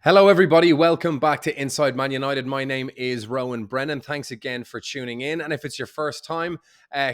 Hello, everybody. Welcome back to Inside Man United. My name is Rowan Brennan. Thanks again for tuning in. And if it's your first time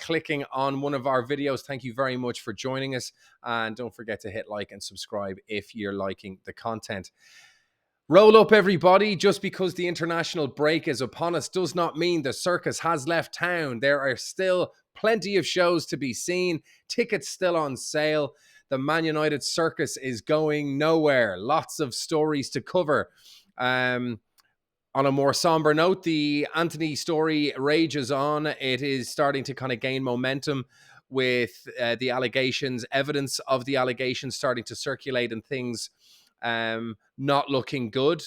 clicking on one of our videos, thank you very much for joining us. And don't forget to hit like and subscribe if you're liking the content. Roll up, everybody. Just because the international break is upon us does not mean the circus has left town. There are still plenty of shows to be seen, tickets still on sale. The Man United circus is going nowhere. Lots of stories to cover. On a more somber note, the Antony story rages on. It is starting to kind of gain momentum with the allegations, evidence of the allegations starting to circulate, and things not looking good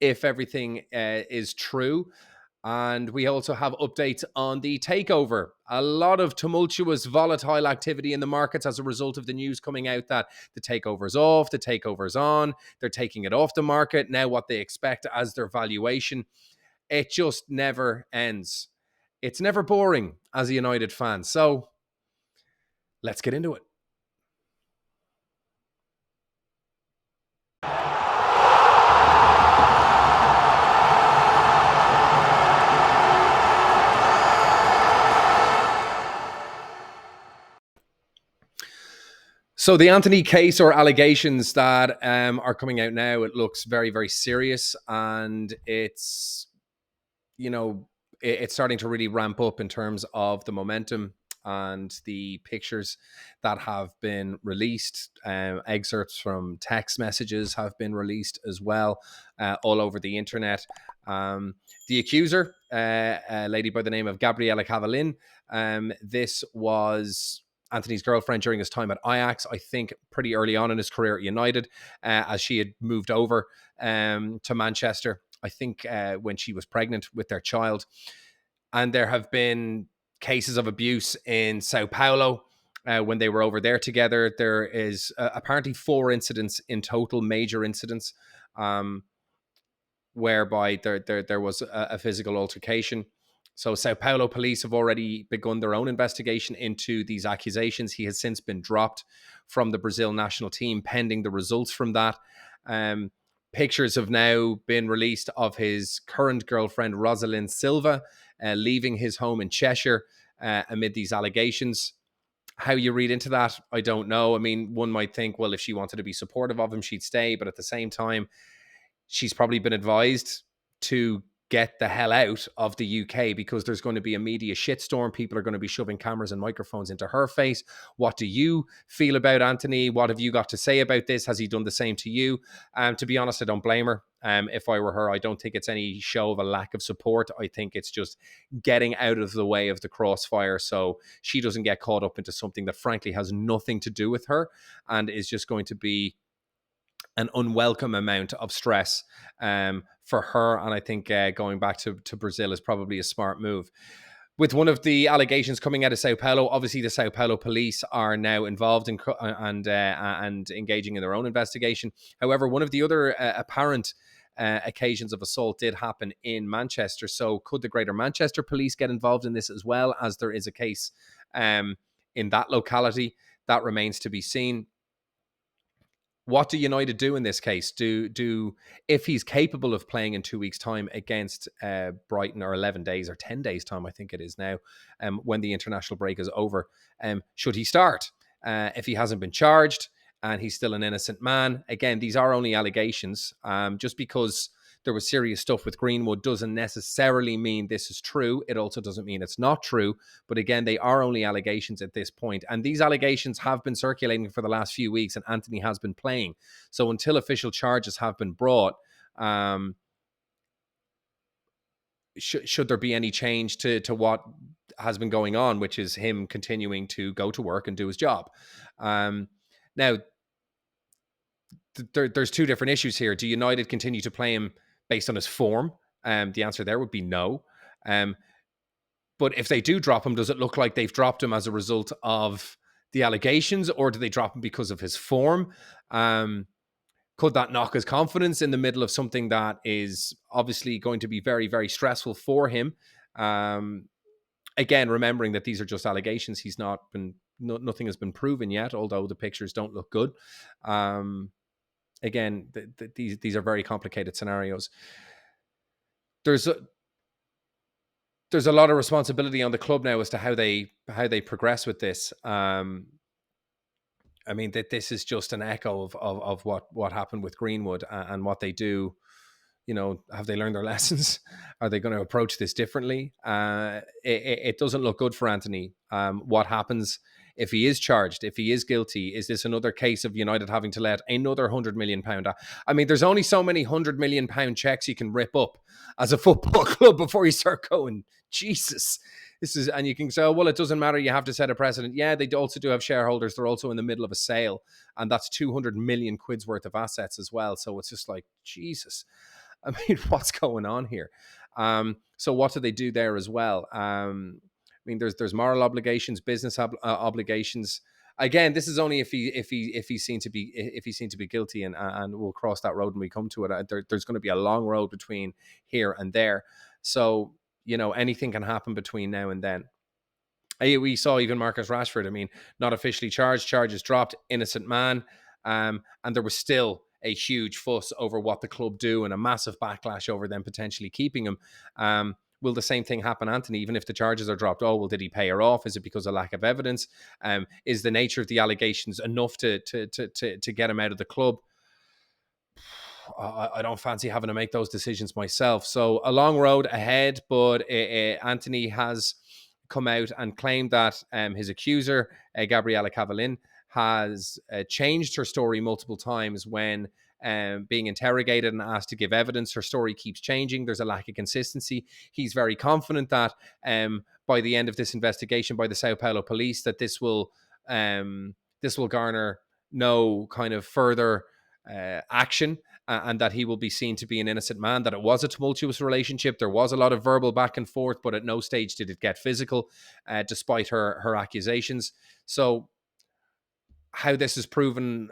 if everything is true. And we also have updates on the takeover. A lot of tumultuous, volatile activity in the markets as a result of the news coming out that the takeover is off, the takeover is on, they're taking it off the market. Now what they expect as their valuation. It just never ends. It's never boring as a United fan. So let's get into it. So the Antony case, or allegations that are coming out now, it looks very, very serious, and it's, it's starting to really ramp up in terms of the momentum and the pictures that have been released. Excerpts from text messages have been released as well, all over the internet. The accuser, a lady by the name of Gabriella Cavallin, this was Antony's girlfriend during his time at Ajax, I think pretty early on in his career at United, as she had moved over to Manchester, I think when she was pregnant with their child. And there have been cases of abuse in Sao Paulo when they were over there together. There is apparently 4 incidents in total, major incidents, whereby there was a physical altercation. So Sao Paulo police have already begun their own investigation into these accusations. He has since been dropped from the Brazil national team pending the results from that. Pictures have now been released of his current girlfriend, Rosalind Silva, leaving his home in Cheshire amid these allegations. How you read into that, I don't know. I mean, one might think, well, if she wanted to be supportive of him, she'd stay. But at the same time, she's probably been advised to get the hell out of the UK because there's going to be a media shitstorm. People are going to be shoving cameras and microphones into her face. What do you feel about Antony? What have you got to say about this? Has he done the same to you? To be honest, I don't blame her. If I were her, I don't think it's any show of a lack of support. I think it's just getting out of the way of the crossfire so she doesn't get caught up into something that frankly has nothing to do with her and is just going to be an unwelcome amount of stress for her. And I think going back to Brazil is probably a smart move. With one of the allegations coming out of Sao Paulo, obviously the Sao Paulo police are now involved in and engaging in their own investigation. However, one of the other apparent occasions of assault did happen in Manchester. So could the Greater Manchester Police get involved in this as well, as there is a case in that locality? That remains to be seen. What do United do in this case? Do if he's capable of playing in 2 weeks' time against Brighton, or 11 days or 10 days' time, I think it is now, when the international break is over, should he start? If he hasn't been charged and he's still an innocent man, again, these are only allegations. Just because there was serious stuff with Greenwood doesn't necessarily mean this is true. It also doesn't mean it's not true. But again, they are only allegations at this point. And these allegations have been circulating for the last few weeks, and Antony has been playing. So until official charges have been brought, should there be any change to what has been going on, which is him continuing to go to work and do his job. Now, there's 2 different issues here. Do United continue to play him based on his form? The answer there would be no. But if they do drop him, does it look like they've dropped him as a result of the allegations, or do they drop him because of his form? Could that knock his confidence in the middle of something that is obviously going to be very, very stressful for him? Again, remembering that these are just allegations. He's not been, nothing has been proven yet, although the pictures don't look good. again, these are very complicated scenarios. There's a lot of responsibility on the club now as to how they progress with this. I mean, that this is just an echo of what happened with Greenwood and what they do. You know, have they learned their lessons? Are they going to approach this differently? It doesn't look good for Antony. What happens if he is charged, if he is guilty? Is this another case of United having to let another £100 million? I mean, there's only so many £100 million checks you can rip up as a football club before you start going, Jesus. This is, and you can say, oh, well, it doesn't matter. You have to set a precedent. Yeah, they also do have shareholders. They're also in the middle of a sale, and that's 200 million quid's worth of assets as well. So it's just like, Jesus. I mean, what's going on here? So what do they do there as well? I mean, there's moral obligations, business obligations. Again, this is only if he's seen to be guilty, and we'll cross that road when we come to it. There's going to be a long road between here and there. So, you know, anything can happen between now and then. We saw even Marcus Rashford. I mean, not officially charged, charges dropped, innocent man. And there was still a huge fuss over what the club do and a massive backlash over them potentially keeping him. Will the same thing happen, Antony, even if the charges are dropped? Oh, well, did he pay her off? Is it because of lack of evidence? Is the nature of the allegations enough to get him out of the club? I don't fancy having to make those decisions myself. So a long road ahead, but Antony has come out and claimed that his accuser, Gabriella Cavallin, has changed her story multiple times when being interrogated and asked to give evidence. Her story keeps changing. There's a lack of consistency. He's very confident that by the end of this investigation by the Sao Paulo police, that this will garner no kind of further action, and that he will be seen to be an innocent man, that it was a tumultuous relationship. There was a lot of verbal back and forth, but at no stage did it get physical, despite her accusations. So how this is proven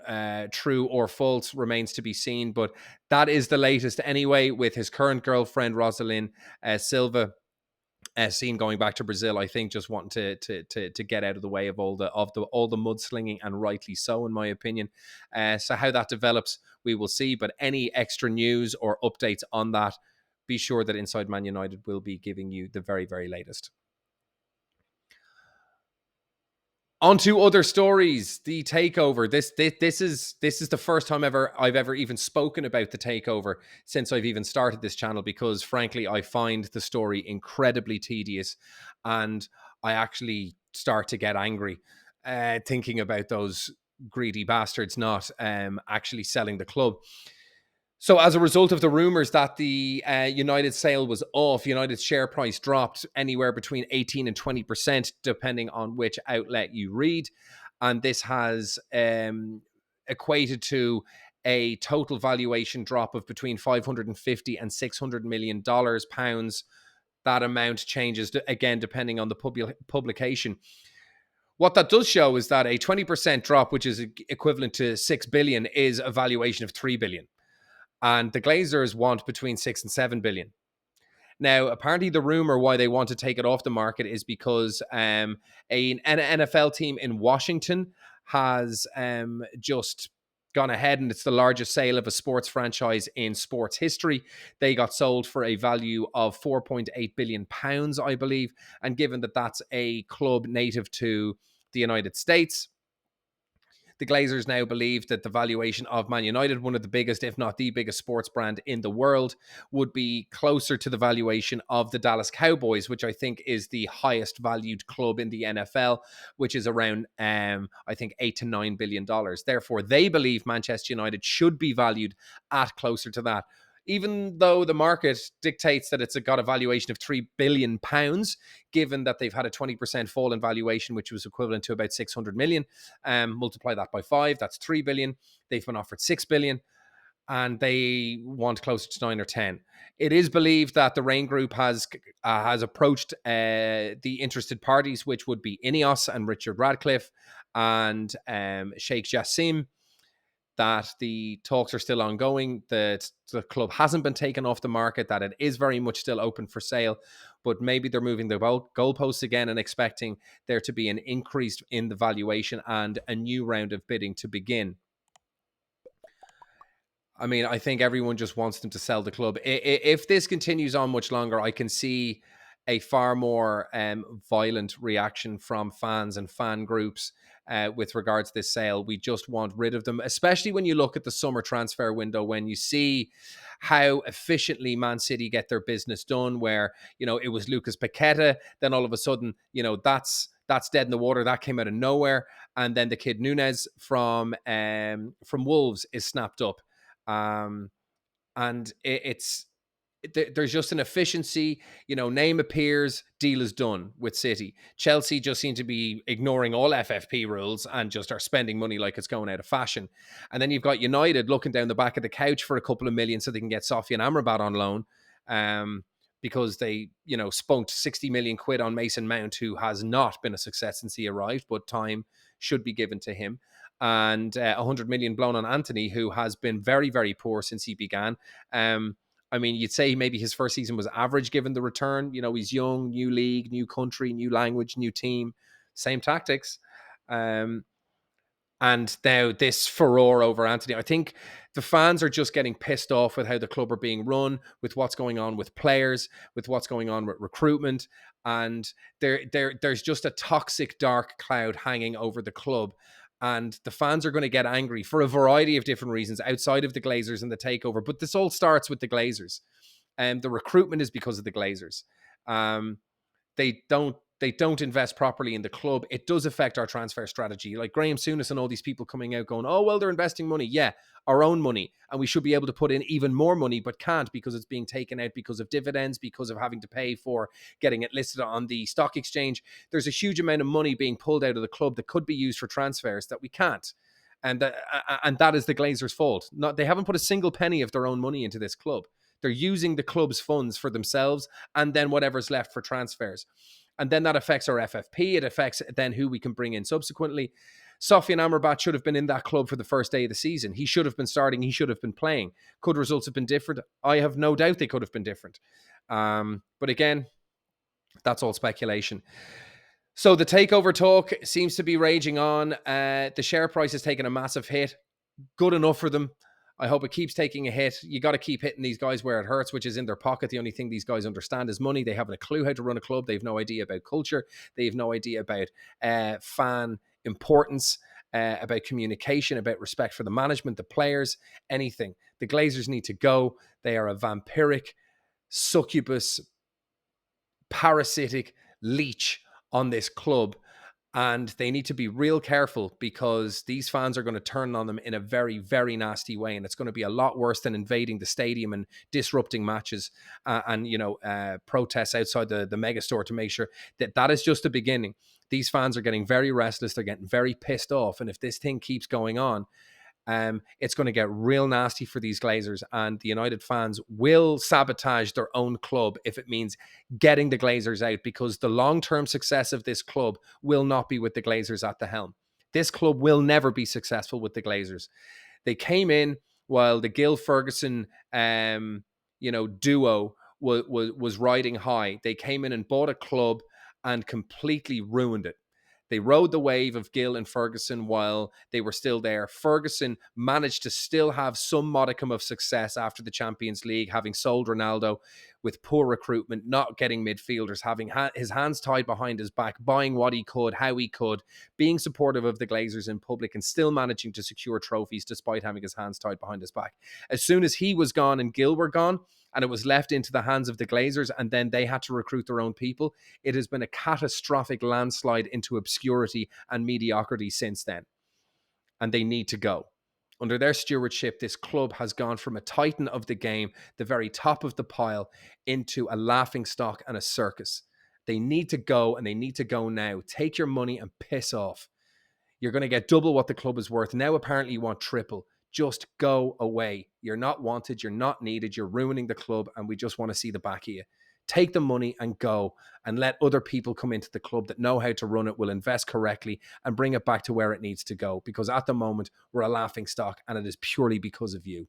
true or false remains to be seen, but that is the latest anyway, with his current girlfriend, Rosalind Silva, seen going back to Brazil. I think just wanting to get out of the way of all the mudslinging, and rightly so, in my opinion. So how that develops, we will see. But any extra news or updates on that, be sure that Inside Man United will be giving you the very, very latest. On to other stories. The Takeover. This is the first time I've ever even spoken about the Takeover since I've even started this channel, because frankly I find the story incredibly tedious, and I actually start to get angry thinking about those greedy bastards not actually selling the club. So as a result of the rumours that the United sale was off, United's share price dropped anywhere between 18 and 20%, depending on which outlet you read. And this has equated to a total valuation drop of between 550 and $600 million pounds. That amount changes, again, depending on the publication. What that does show is that a 20% drop, which is equivalent to 6 billion, is a valuation of 3 billion. And the Glazers want between 6 and 7 billion. Now, apparently the rumor why they want to take it off the market is because an NFL team in Washington has just gone ahead, and it's the largest sale of a sports franchise in sports history. They got sold for a value of 4.8 billion pounds, I believe. And given that that's a club native to the United States, the Glazers now believe that the valuation of Man United, one of the biggest, if not the biggest sports brand in the world, would be closer to the valuation of the Dallas Cowboys, which I think is the highest valued club in the NFL, which is around, I think, $8 to $9 billion. Therefore, they believe Manchester United should be valued at closer to that. Even though the market dictates that it's got a valuation of £3 billion, given that they've had a 20% fall in valuation, which was equivalent to about 600 million. Multiply that by 5, that's 3 billion. They've been offered 6 billion, and they want closer to 9 or 10. It is believed that the Rain Group has approached the interested parties, which would be Ineos and Richard Radcliffe and Sheikh Jassim, that the talks are still ongoing, that the club hasn't been taken off the market, that it is very much still open for sale, but maybe they're moving the goalposts again and expecting there to be an increase in the valuation and a new round of bidding to begin. I mean, I think everyone just wants them to sell the club. If this continues on much longer, I can see a far more violent reaction from fans and fan groups with regards to this sale. We just want rid of them, especially when you look at the summer transfer window, when you see how efficiently Man City get their business done, where, you know, it was Lucas Paqueta, then all of a sudden, you know, that's dead in the water. That came out of nowhere. And then the kid Nunez from Wolves is snapped up. Um, and there's just an efficiency, you know, name appears, deal is done with City. Chelsea just seem to be ignoring all FFP rules and just are spending money like it's going out of fashion. And then you've got United looking down the back of the couch for a couple of million so they can get Sofian Amrabat on loan. Because they, you know, spunked 60 million quid on Mason Mount, who has not been a success since he arrived, but time should be given to him. And 100 million blown on Antony, who has been very, very poor since he began. I mean, you'd say maybe his first season was average given the return. You know, he's young, new league, new country, new language, new team, same tactics. And now this furore over Antony. I think the fans are just getting pissed off with how the club are being run, with what's going on with players, with what's going on with recruitment. And there's just a toxic dark cloud hanging over the club. And the fans are going to get angry for a variety of different reasons outside of the Glazers and the takeover. But this all starts with the Glazers. And the recruitment is because of the Glazers. They don't invest properly in the club. It does affect our transfer strategy. Like Graham Souness and all these people coming out going, oh, well, they're investing money. Yeah, our own money. And we should be able to put in even more money, but can't because it's being taken out because of dividends, because of having to pay for getting it listed on the stock exchange. There's a huge amount of money being pulled out of the club that could be used for transfers that we can't. And that is the Glazers' fault. They haven't put a single penny of their own money into this club. They're using the club's funds for themselves and then whatever's left for transfers. And then that affects our FFP. It affects then who we can bring in subsequently. Sofian Amrabat should have been in that club for the first day of the season. He should have been starting. He should have been playing. Could results have been different? I have no doubt they could have been different. But again, that's all speculation. So the takeover talk seems to be raging on. The share price has taken a massive hit. Good enough for them. I hope it keeps taking a hit. You got to keep hitting these guys where it hurts, which is in their pocket. The only thing these guys understand is money. They haven't a clue how to run a club. They have no idea about culture. They have no idea about fan importance, about communication, about respect for the management, the players, anything. The Glazers need to go. They are a vampiric, succubus, parasitic leech on this club. And they need to be real careful because these fans are going to turn on them in a very, very nasty way. And it's going to be a lot worse than invading the stadium and disrupting matches and protests outside the megastore to make sure that is just the beginning. These fans are getting very restless. They're getting very pissed off. And if this thing keeps going on, it's going to get real nasty for these Glazers, and the United fans will sabotage their own club if it means getting the Glazers out, because the long-term success of this club will not be with the Glazers at the helm. This club will never be successful with the Glazers. They came in while the Gil Ferguson, duo was riding high. They came in and bought a club and completely ruined it. They rode the wave of Gill and Ferguson while they were still there. Ferguson managed to still have some modicum of success after the Champions League, having sold Ronaldo with poor recruitment, not getting midfielders, having his hands tied behind his back, buying what he could, how he could, being supportive of the Glazers in public and still managing to secure trophies despite having his hands tied behind his back. As soon as he was gone and Gill were gone, and it was left into the hands of the Glazers, and then they had to recruit their own people, it has been a catastrophic landslide into obscurity and mediocrity since then. And they need to go. Under their stewardship, this club has gone from a titan of the game, the very top of the pile, into a laughingstock and a circus. They need to go, and they need to go now. Take your money and piss off. You're going to get double what the club is worth. Now apparently you want triple. Just go away. You're not wanted. You're not needed. You're ruining the club, and we just want to see the back of you. Take the money and go, and let other people come into the club that know how to run it, will invest correctly, and bring it back to where it needs to go. Because at the moment, we're a laughing stock, and it is purely because of you.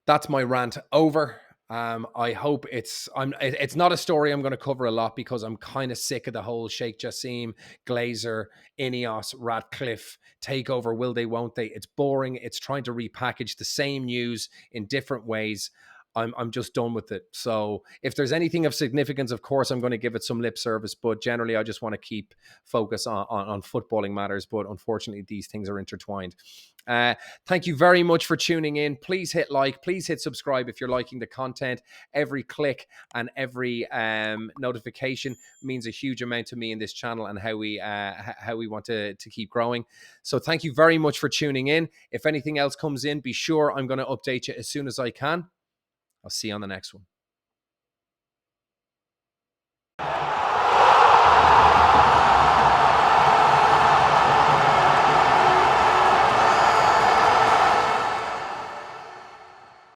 That's my rant over. I hope it's not a story I'm going to cover a lot because I'm kind of sick of the whole Sheikh Jassim, Glazer, Ineos, Radcliffe takeover. Will they, won't they? It's boring. It's trying to repackage the same news in different ways. I'm just done with it. So if there's anything of significance, of course, I'm going to give it some lip service. But generally, I just want to keep focus on footballing matters. But unfortunately, these things are intertwined. Thank you very much for tuning in. Please hit like, please hit subscribe if you're liking the content. Every click and every notification means a huge amount to me in this channel and how we want to keep growing. So thank you very much for tuning in. If anything else comes in, be sure I'm going to update you as soon as I can. I'll see you on the next one.